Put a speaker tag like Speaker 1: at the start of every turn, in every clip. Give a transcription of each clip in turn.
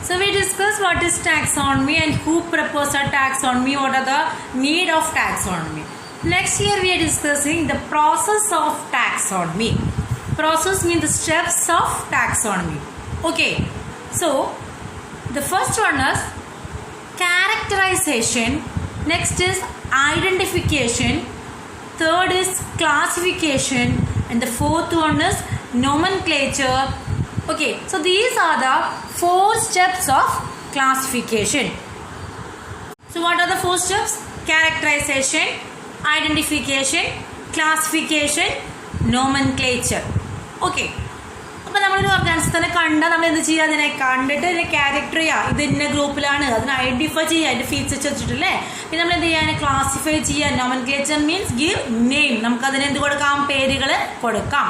Speaker 1: So we discussed what is taxonomy and who proposed a taxonomy, what are the need of taxonomy. Next here we are discussing the process of taxonomy. Process means the steps of taxonomy. Okay, so the first one is characterization, next is identification, third is classification, and the fourth one is nomenclature. Okay, so these are the 4 steps of classification. So what are the 4 steps? Characterization, identification, classification, nomenclature. Okay. അപ്പോൾ നമ്മളൊരു ഓർഗാനിസത്തിനെ കണ്ടാൽ നമ്മൾ എന്ത് ചെയ്യുക? അതിനെ കണ്ടിട്ട് അതിനെ character ചെയ്യുക. ഇത് ഇന്ന ഗ്രൂപ്പിലാണ്, അതിനെ ഐഡൻറ്റിഫൈ ചെയ്യുക, അതിൻ്റെ ഫീച്ചേഴ്സ് വെച്ചിട്ടില്ലേ. പിന്നെ നമ്മൾ എന്ത് ചെയ്യുക? അതിനെ ക്ലാസിഫൈ ചെയ്യുക. Nomenclature means give name. നമുക്കതിന് എന്ത് കൊടുക്കാം? പേരുകൾ കൊടുക്കാം.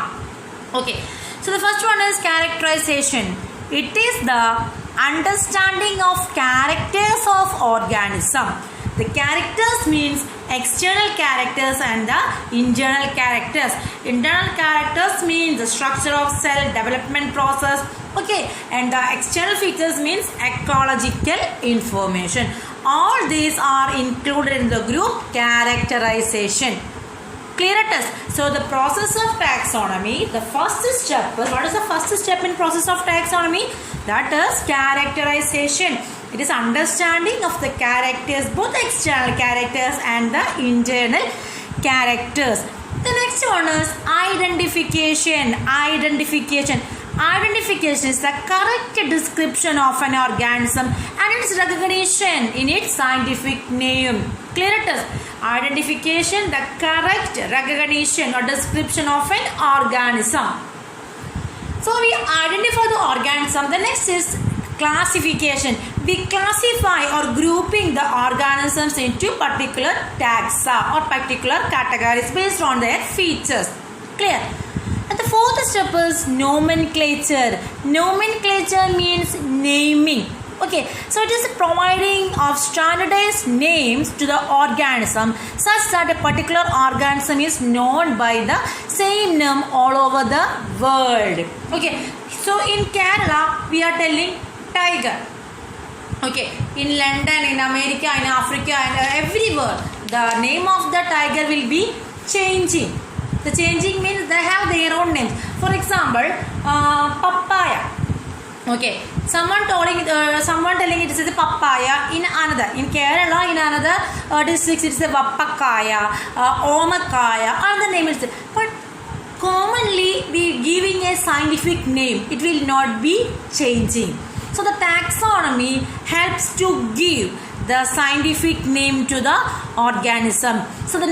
Speaker 1: Okay. So the first one is characterization. It is the understanding of characters of organism. The characters means external characters and the internal characters. Internal characters means the structure of cell development process. Okay, and the external features means ecological information. All these are included in the group characterization. Clear it is. So the process of taxonomy, the first step, what is the first step in process of taxonomy? That is characterization. It is understanding of the characters, both the external characters and the internal characters. The next one is identification. Identification is the correct description of an organism and its recognition in its scientific name. Clear it is. Identification, the correct recognition or description of an organism. So we identify the organism. The next is classification. We classify or grouping the organisms into particular taxa or particular categories based on their features. Clear? And the fourth step is nomenclature. Nomenclature means naming. Okay, so it is providing of standardized names to the organism such that a particular organism is known by the same name all over the world. Okay, so in Kerala we are telling tiger. Okay, in London, in America, in Africa, and everywhere the name of the tiger will be changing. The changing means they have their own names. For example, papaya. Okay, someone telling it is a papaya in another. In Kerala, in another districts, it is a vappakaya, omakaya, another name is. But commonly, we giving a scientific name. It will not be changing. So the taxonomy helps to give the scientific name to the organism. So the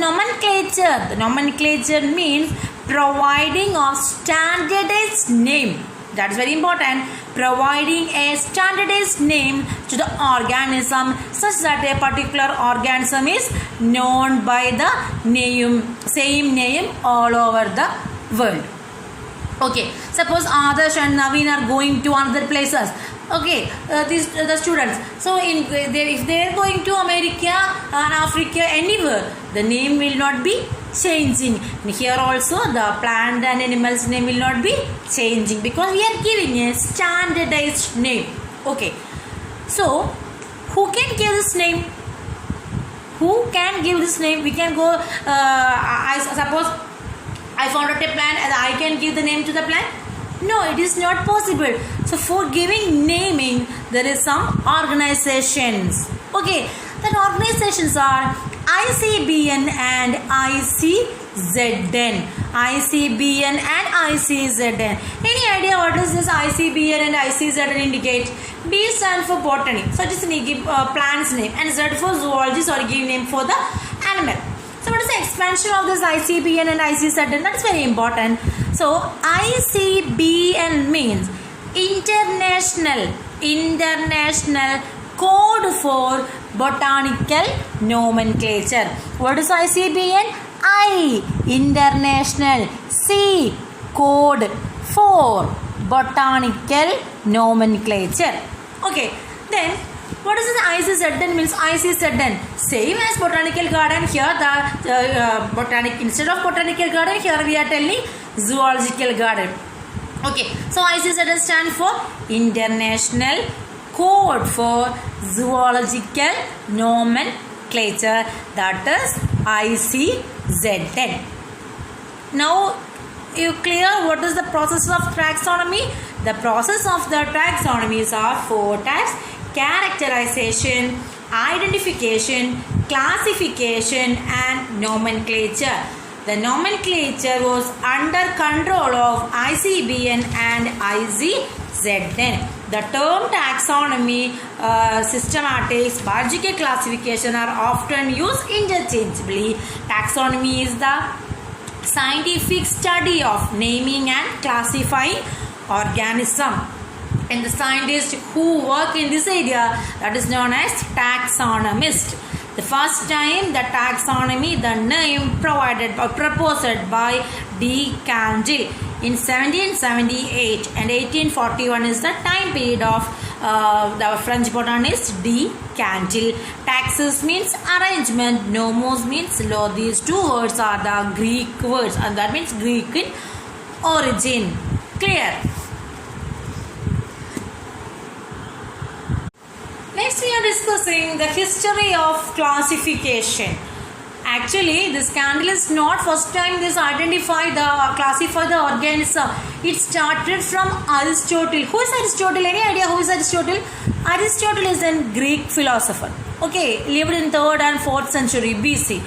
Speaker 1: nomenclature means providing of standardized name. That is very important. Providing a standardized name to the organism such that a particular organism is known by the same name all over the world. Okay, suppose Adarsh and Naveen are going to other places. Okay, the students. So if they are going to America and Africa, anywhere, the name will not be changing. And here also the plant and animals name will not be changing because we are giving a standardized name. Okay, so who can give this name? Who can give this name? We can go. I suppose I found out a plant and I can give the name to the plant. No, it is not possible. So for giving naming, there is some organizations. Okay, that organizations are ICBN and ICZN. ICBN and ICZN. Any idea what is this ICBN and ICZN indicate? B stands for botany, so it is plant's name, and Z for zoologist or give name for the animal. So what is the expansion of this ICBN and ICZN? That is very important. So ICBN means International Code for Botanical Nomenclature. What is ICBN? I, International. C, Code for Botanical Nomenclature. Okay, then what is the ICZN means? ICZN, same as botanical garden. Here the instead of botanical garden, here we are telling zoological garden. Okay, so ICZN stands for International code for zoological nomenclature, that is ICZN. Now you clear what is the process of taxonomy? The process of the taxonomies are 4 types: characterization, identification, classification and nomenclature. The nomenclature was under control of ICBN and ICZN. The term taxonomy, systematics, biological classification are often used interchangeably. Taxonomy is the scientific study of naming and classifying organism, and the scientists who work in this area, that is known as taxonomist. The first time the taxonomy, the name proposed by de Candolle in 1778 and 1841 is the time period of the French botanist de Candolle. Taxis means arrangement, nomos means law. These 2 words are the Greek words, and that means Greek in origin. Clear? Next we are discussing the history of classification. Actually, this Candolle is not first time this classify the organism. It started from Aristotle. Who is Aristotle? Any idea who is Aristotle? Aristotle is a Greek philosopher. Okay, lived in 3rd and 4th century BC.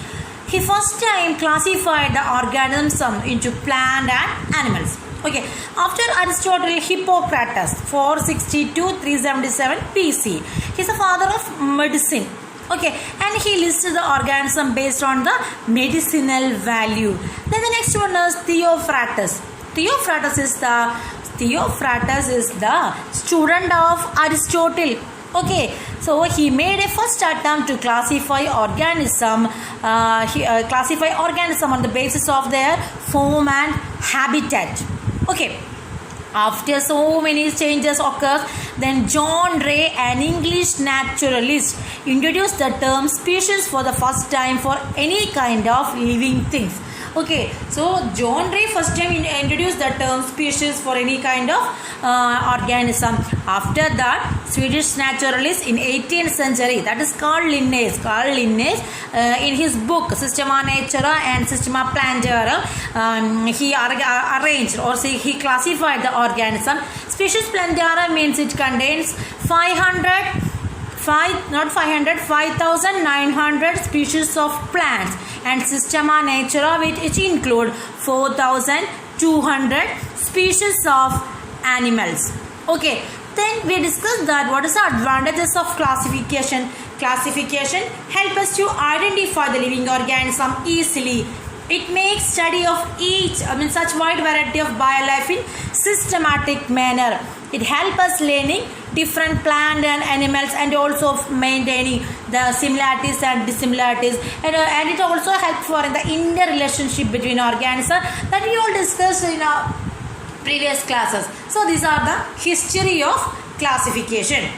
Speaker 1: He first time classified the organism into plant and animals. Okay, after Aristotle, Hippocrates, 462-377 BC. He is the father of medicine. Okay, and he listed the organism based on the medicinal value. Then the next one is Theophrastus. Theophrastus is the student of Aristotle. Okay, so he made a first attempt to classify organism. Classify organism on the basis of their form and habitat. Okay, after so many changes occurs, then John Ray, an English naturalist, introduced the term species for the first time for any kind of living things. Okay, so John Ray first time introduced the term species for any kind of organism. After that, Swedish naturalist in 18th century, that is Carl Linnaeus, in his book Systema Naturae and Systema Plantarum, he arranged or he classified the organism. Species Plantarum means it contains 5,900 species of plants, and Systema Naturae which include 4,200 species of animals. Okay, then we discussed that what is the advantages of classification. Classification help us to identify the living organism easily. It makes study of such wide variety of biolife in systematic manner. It helps us learning different plant and animals, and also maintaining the similarities and dissimilarities, and it also helps for the interrelationship between organisms that we all discussed in our previous classes. So these are the history of classification.